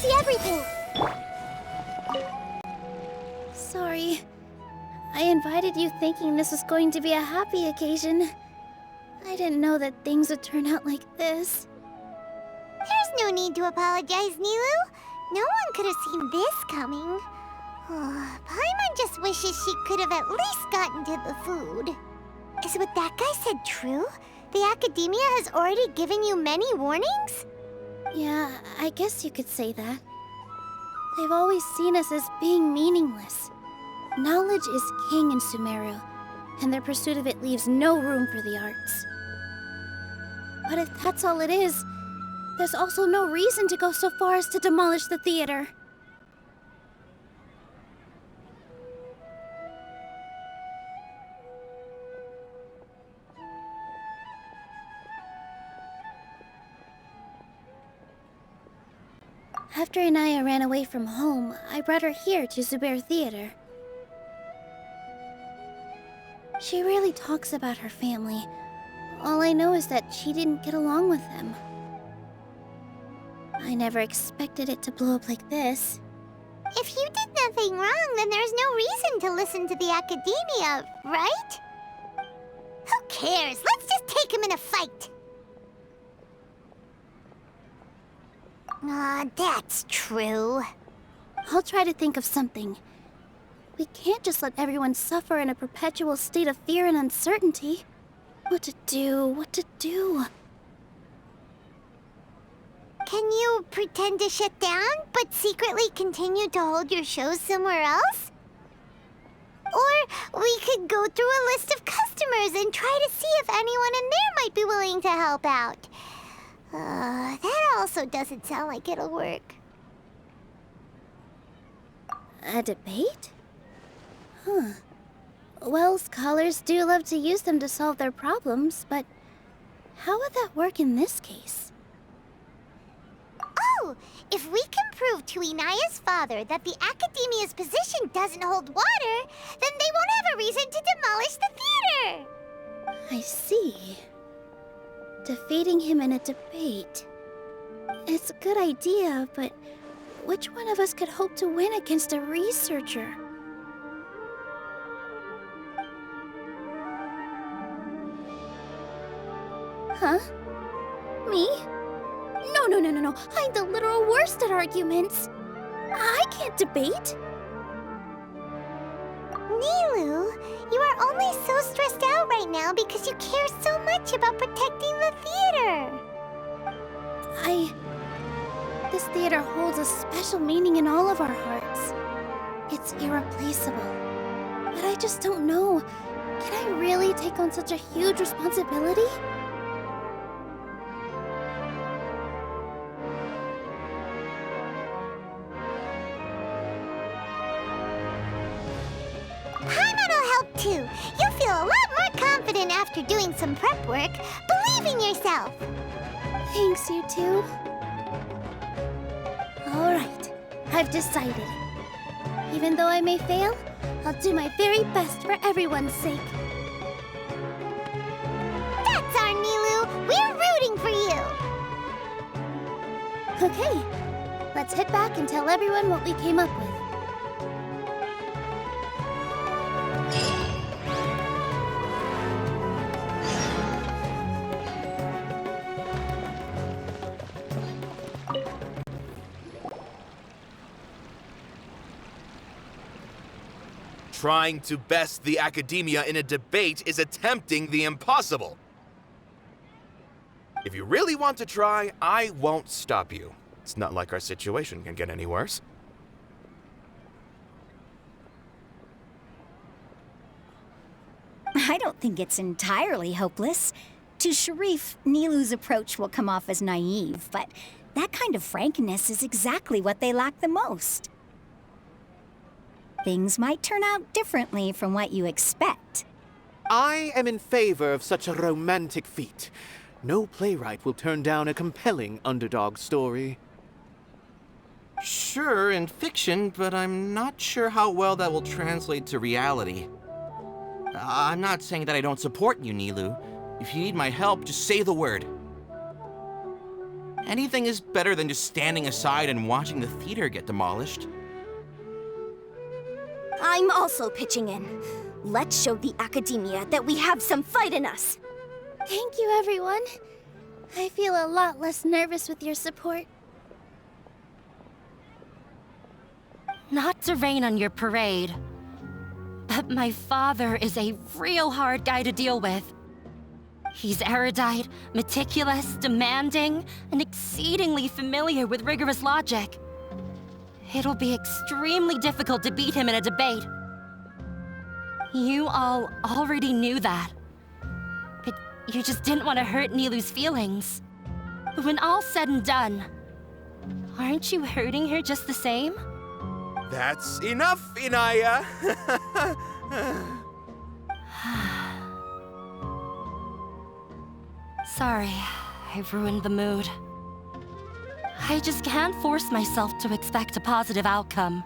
see everything. Sorry. I invited you thinking this was going to be a happy occasion. I didn't know that things would turn out like this. There's no need to apologize, Nilu. No one could have seen this coming. Paimon just wishes she could have at least gotten to the food. Is what that guy said true? The Academia has already given you many warnings? Yeah, I guess you could say that. They've always seen us as being meaningless. Knowledge is king in Sumeru, and their pursuit of it leaves no room for the arts. But if that's all it is, there's also no reason to go so far as to demolish the theater. After Inaya ran away from home, I brought her here to Zubair Theater. She rarely talks about her family. All I know is that she didn't get along with them. I never expected it to blow up like this. If you did nothing wrong, then there's no reason to listen to the Academia, right? Who cares? Let's just take him in a fight! That's true. I'll try to think of something. We can't just let everyone suffer in a perpetual state of fear and uncertainty. What to do? Can you pretend to shut down, but secretly continue to hold your shows somewhere else? Or we could go through a list of customers and try to see if anyone in there might be willing to help out. That also doesn't sound like it'll work. A debate? Huh. Well, scholars do love to use them to solve their problems, but how would that work in this case? Oh, if we can prove to Inaya's father that the Academia's position doesn't hold water, then they won't have a reason to demolish the theater! I see. Defeating him in a debate. It's a good idea, but which one of us could hope to win against a researcher? Huh? Me? No. I'm the literal worst at arguments. I can't debate. Nilu, you are only so stressed out right now because you care so much about protecting the theater. This theater holds a special meaning in all of our hearts. It's irreplaceable. But I just don't know. Can I really take on such a huge responsibility? Paimon will help too. You'll feel a lot more confident after doing some prep work. Believe in yourself. Thanks, you two. Alright, I've decided. Even though I may fail, I'll do my very best for everyone's sake. That's our Nilu! We're rooting for you! Okay, let's head back and tell everyone what we came up with. Trying to best the Academia in a debate is attempting the impossible. If you really want to try, I won't stop you. It's not like our situation can get any worse. I don't think it's entirely hopeless. To Sharif, Nilu's approach will come off as naive, but that kind of frankness is exactly what they lack the most. Things might turn out differently from what you expect. I am in favor of such a romantic feat. No playwright will turn down a compelling underdog story. Sure, in fiction, but I'm not sure how well that will translate to reality. I'm not saying that I don't support you, Nilu. If you need my help, just say the word. Anything is better than just standing aside and watching the theater get demolished. I'm also pitching in. Let's show the Academia that we have some fight in us. Thank you, everyone. I feel a lot less nervous with your support. Not to rain on your parade, but my father is a real hard guy to deal with. He's erudite, meticulous, demanding, and exceedingly familiar with rigorous logic. It'll be extremely difficult to beat him in a debate. You all already knew that. But you just didn't want to hurt Nilou's feelings. But when all's said and done, aren't you hurting her just the same? That's enough, Inaya! Sorry, I've ruined the mood. I just can't force myself to expect a positive outcome.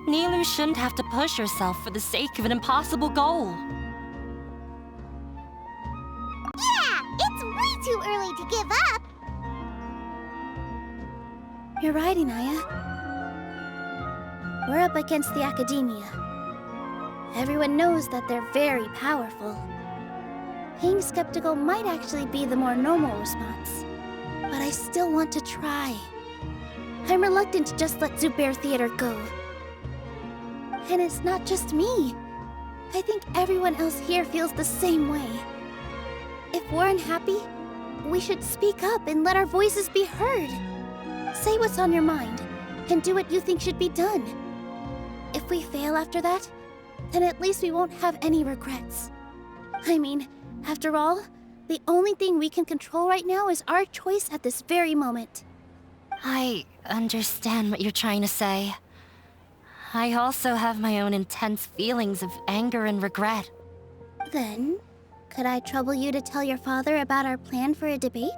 Nilou shouldn't have to push herself for the sake of an impossible goal. Yeah, it's way too early to give up. You're right, Inaya. We're up against the Academia. Everyone knows that they're very powerful. Being skeptical might actually be the more normal response. But I still want to try. I'm reluctant to just let Zubair Theater go. And it's not just me. I think everyone else here feels the same way. If we're unhappy, we should speak up and let our voices be heard. Say what's on your mind, and do what you think should be done. If we fail after that, then at least we won't have any regrets. I mean, after all, the only thing we can control right now is our choice at this very moment. I understand what you're trying to say. I also have my own intense feelings of anger and regret. Then, could I trouble you to tell your father about our plan for a debate?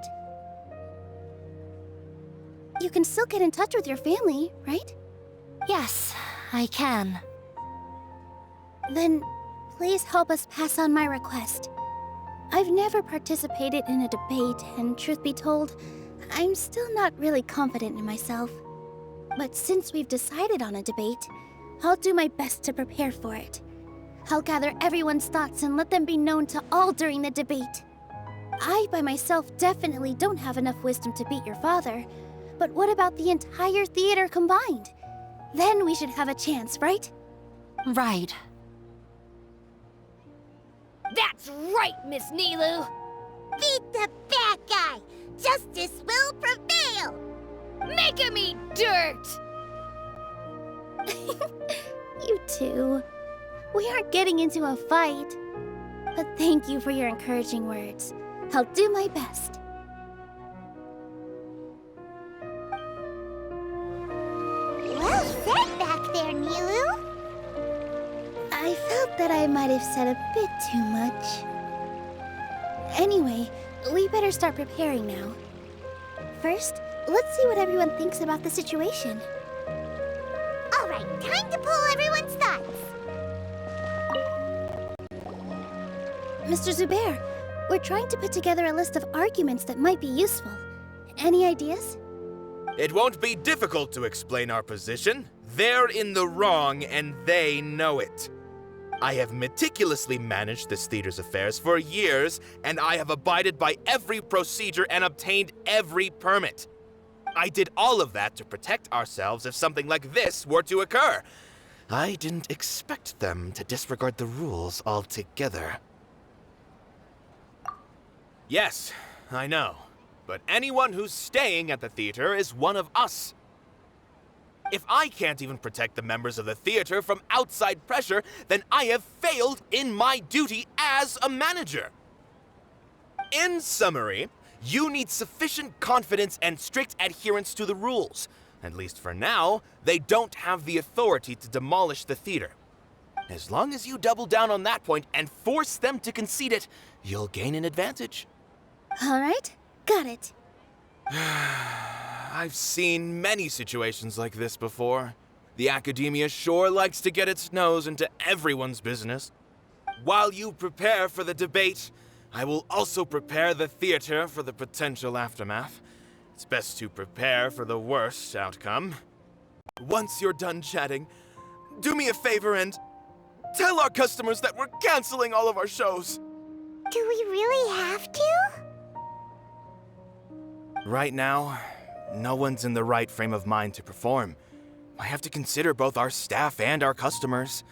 You can still get in touch with your family, right? Yes, I can. Then, please help us pass on my request. I've never participated in a debate, and truth be told, I'm still not really confident in myself. But since we've decided on a debate, I'll do my best to prepare for it. I'll gather everyone's thoughts and let them be known to all during the debate. I, by myself, definitely don't have enough wisdom to beat your father. But what about the entire theater combined? Then we should have a chance, right? Right. That's right, Miss Nilou! Beat the bad guy. Justice will prevail. Make him eat dirt! You too. We aren't getting into a fight. But thank you for your encouraging words. I'll do my best. Well said back there, Nilou. I felt that I might have said a bit too much. Anyway, we better start preparing now. First, let's see what everyone thinks about the situation. All right, time to pull everyone's thoughts. Mr. Zubair, we're trying to put together a list of arguments that might be useful. Any ideas? It won't be difficult to explain our position. They're in the wrong, and they know it. I have meticulously managed this theater's affairs for years, and I have abided by every procedure and obtained every permit. I did all of that to protect ourselves if something like this were to occur. I didn't expect them to disregard the rules altogether. Yes, I know. But anyone who's staying at the theater is one of us. If I can't even protect the members of the theater from outside pressure, then I have failed in my duty as a manager. In summary, you need sufficient confidence and strict adherence to the rules. At least for now, they don't have the authority to demolish the theater. As long as you double down on that point and force them to concede it, you'll gain an advantage. All right, got it. I've seen many situations like this before. The Academia sure likes to get its nose into everyone's business. While you prepare for the debate, I will also prepare the theater for the potential aftermath. It's best to prepare for the worst outcome. Once you're done chatting, do me a favor and tell our customers that we're canceling all of our shows. Do we really have to? Right now, no one's in the right frame of mind to perform. I have to consider both our staff and our customers.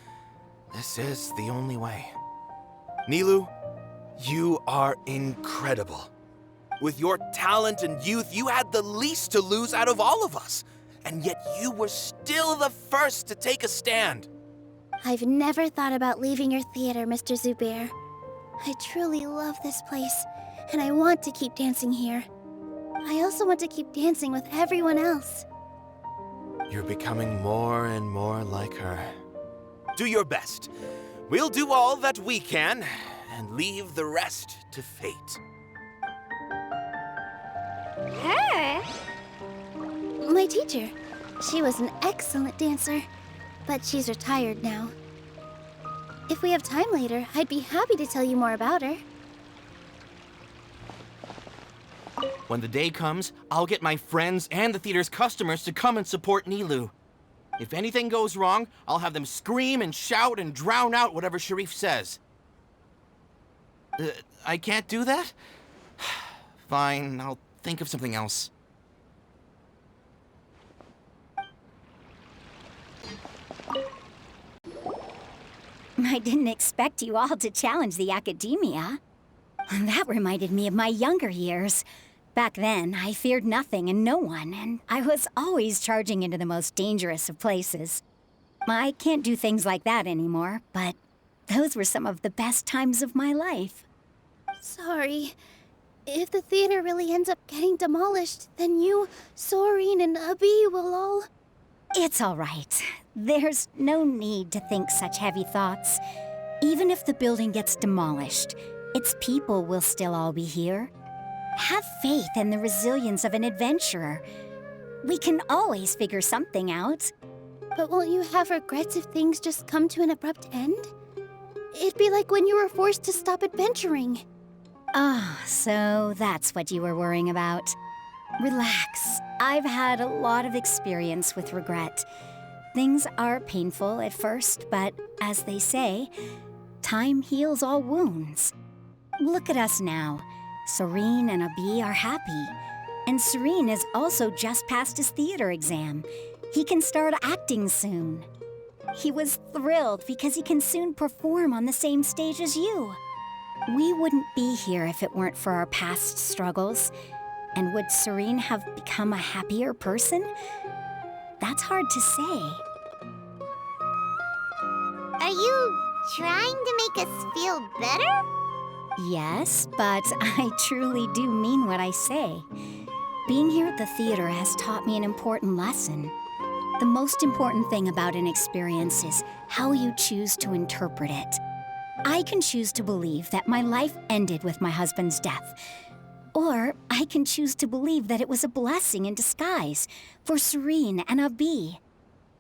This is the only way. Nilou, you are incredible. With your talent and youth, you had the least to lose out of all of us. And yet you were still the first to take a stand. I've never thought about leaving your theater, Mr. Zubair. I truly love this place, and I want to keep dancing here. I also want to keep dancing with everyone else. You're becoming more and more like her. Do your best. We'll do all that we can, and leave the rest to fate. Her? My teacher. She was an excellent dancer, but she's retired now. If we have time later, I'd be happy to tell you more about her. When the day comes, I'll get my friends and the theater's customers to come and support Nilou. If anything goes wrong, I'll have them scream and shout and drown out whatever Sharif says. I can't do that? Fine, I'll think of something else. I didn't expect you all to challenge the academia. That reminded me of my younger years. Back then, I feared nothing and no one, and I was always charging into the most dangerous of places. I can't do things like that anymore, but those were some of the best times of my life. Sorry. If the theater really ends up getting demolished, then you, Soren, and Abi will all... It's all right. There's no need to think such heavy thoughts. Even if the building gets demolished, its people will still all be here. Have faith in the resilience of an adventurer. We can always figure something out. But won't you have regrets if things just come to an abrupt end? It'd be like when you were forced to stop adventuring. Ah, so that's what you were worrying about. Relax. I've had a lot of experience with regret. Things are painful at first, but as they say, time heals all wounds. Look at us now. Serene and Abi are happy. And Serene has also just passed his theater exam. He can start acting soon. He was thrilled because he can soon perform on the same stage as you. We wouldn't be here if it weren't for our past struggles. And would Serene have become a happier person? That's hard to say. Are you trying to make us feel better? Yes, but I truly do mean what I say. Being here at the theater has taught me an important lesson. The most important thing about an experience is how you choose to interpret it. I can choose to believe that my life ended with my husband's death. Or I can choose to believe that it was a blessing in disguise for Serene and Abi.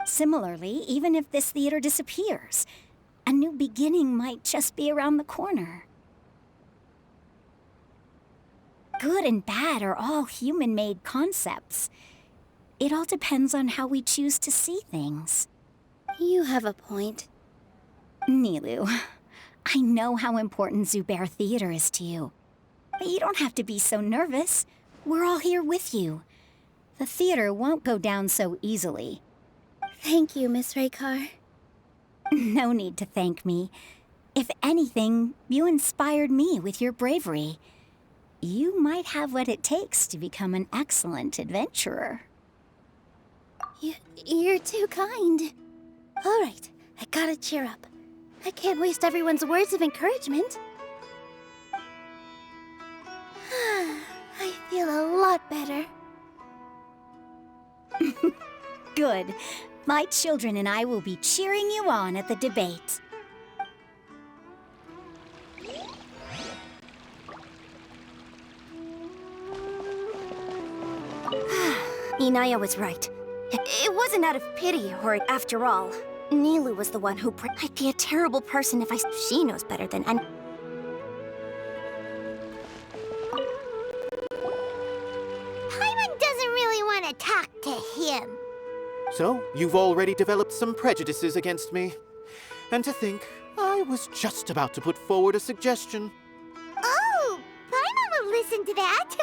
Similarly, even if this theater disappears, a new beginning might just be around the corner. Good and bad are all human-made concepts. It all depends on how we choose to see things. You have a point. Nilou, I know how important Zubair Theater is to you. But you don't have to be so nervous. We're all here with you. The theater won't go down so easily. Thank you, Miss Raykar. No need to thank me. If anything, you inspired me with your bravery. You might have what it takes to become an excellent adventurer. You're too kind. All right, I gotta cheer up. I can't waste everyone's words of encouragement. I feel a lot better. Good. My children and I will be cheering you on at the debate. Inaya was right. It wasn't out of pity, or after all. Nilou was the one who I'd be a terrible person if she knows better than any. Paimon So, you've already developed some prejudices against me. And to think, I was just about to put forward a suggestion. Oh, Paimon will listen to that.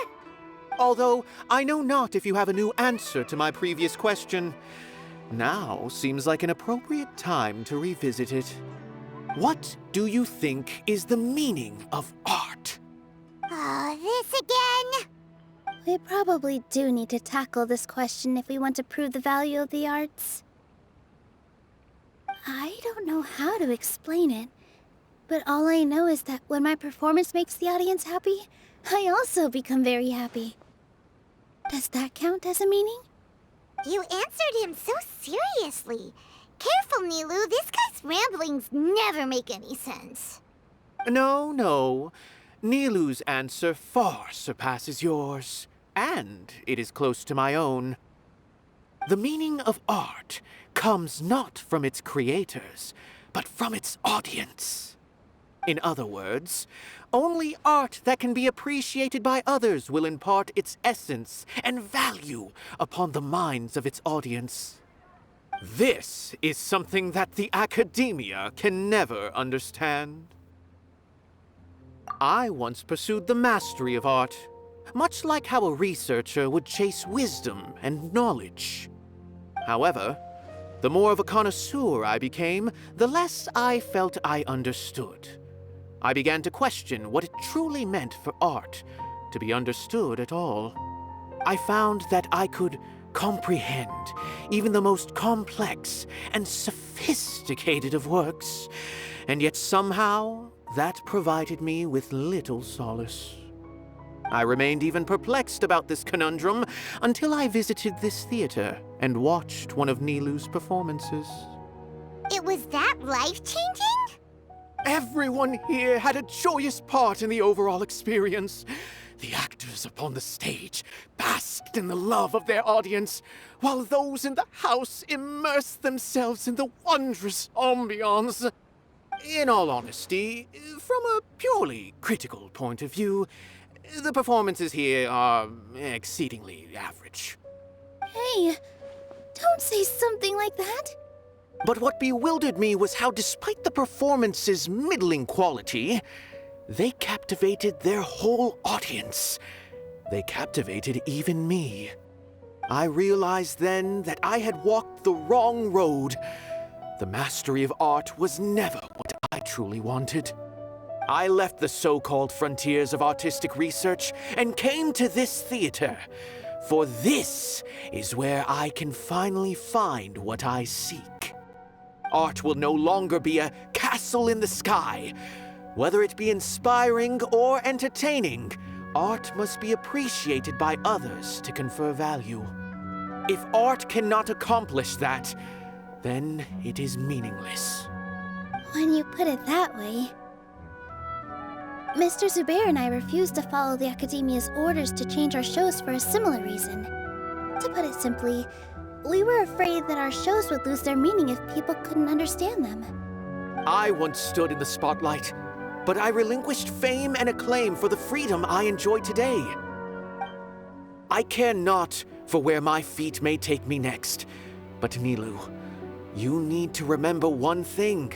Although, I know not if you have a new answer to my previous question. Now seems like an appropriate time to revisit it. What do you think is the meaning of art? Oh, this again? We probably do need to tackle this question if we want to prove the value of the arts. I don't know how to explain it, but all I know is that when my performance makes the audience happy, I also become very happy. Does that count as a meaning? You answered him so seriously. Careful, Nilou. This guy's ramblings never make any sense. No. Nilou's answer far surpasses yours, and it is close to my own. The meaning of art comes not from its creators, but from its audience. In other words, only art that can be appreciated by others will impart its essence and value upon the minds of its audience. This is something that the academia can never understand. I once pursued the mastery of art, much like how a researcher would chase wisdom and knowledge. However, the more of a connoisseur I became, the less I felt I understood. I began to question what it truly meant for art to be understood at all. I found that I could comprehend even the most complex and sophisticated of works, and yet somehow that provided me with little solace. I remained even perplexed about this conundrum until I visited this theater and watched one of Nilou's performances. It was that life-changing? Everyone here had a joyous part in the overall experience. The actors upon the stage basked in the love of their audience, while those in the house immersed themselves in the wondrous ambiance. In all honesty, from a purely critical point of view, the performances here are exceedingly average. Hey, don't say something like that. But what bewildered me was how, despite the performance's middling quality, they captivated their whole audience. They captivated even me. I realized then that I had walked the wrong road. The mastery of art was never what I truly wanted. I left the so-called frontiers of artistic research and came to this theater, for this is where I can finally find what I seek. Art will no longer be a castle in the sky. Whether it be inspiring or entertaining, art must be appreciated by others to confer value. If art cannot accomplish that, then it is meaningless. When you put it that way... Mr. Zubair and I refused to follow the Academia's orders to change our shows for a similar reason. To put it simply, we were afraid that our shows would lose their meaning if people couldn't understand them. I once stood in the spotlight, but I relinquished fame and acclaim for the freedom I enjoy today. I care not for where my feet may take me next, but Nilou, you need to remember one thing.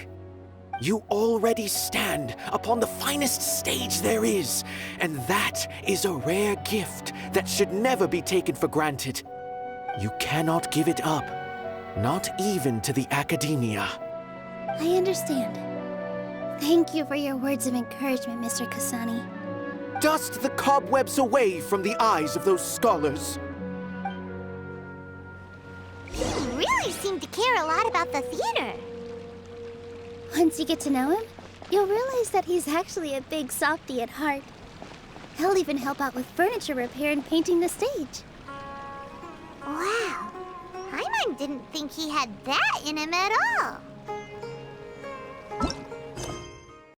You already stand upon the finest stage there is, and that is a rare gift that should never be taken for granted. You cannot give it up, not even to the Academia. I understand. Thank you for your words of encouragement, Mr. Kasani. Dust the cobwebs away from the eyes of those scholars. He really seemed to care a lot about the theater. Once you get to know him, you'll realize that he's actually a big softie at heart. He'll even help out with furniture repair and painting the stage. Wow. Paimon didn't think he had that in him at all.